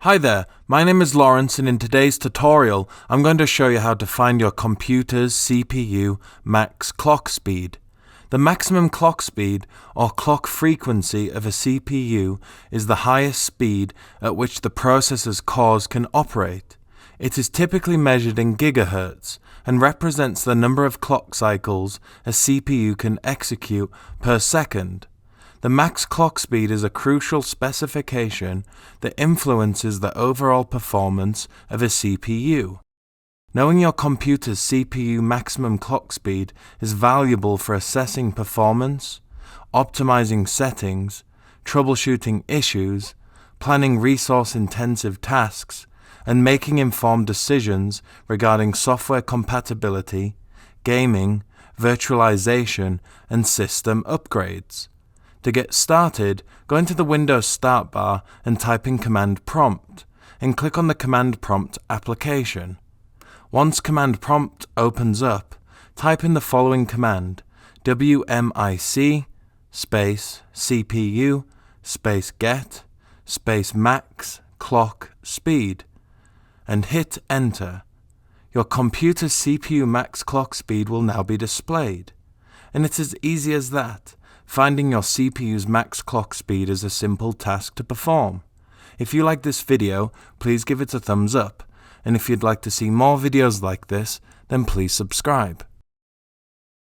Hi there, my name is Lawrence, and in today's tutorial I'm going to show you how to find your computer's CPU max clock speed. The maximum clock speed or clock frequency of a CPU is the highest speed at which the processor's cores can operate. It is typically measured in gigahertz and represents the number of clock cycles a CPU can execute per second. The max clock speed is a crucial specification that influences the overall performance of a CPU. Knowing your computer's CPU maximum clock speed is valuable for assessing performance, optimizing settings, troubleshooting issues, planning resource-intensive tasks, and making informed decisions regarding software compatibility, gaming, virtualization, and system upgrades. To get started, go into the Windows Start bar and type in Command Prompt, and click on the Command Prompt application. Once Command Prompt opens up, type in the following command: WMIC space CPU space get space max clock speed, and hit Enter. Your computer's CPU max clock speed will now be displayed, and it's as easy as that. Finding your CPU's max clock speed is a simple task to perform. If you like this video, please give it a thumbs up, and if you'd like to see more videos like this, then please subscribe.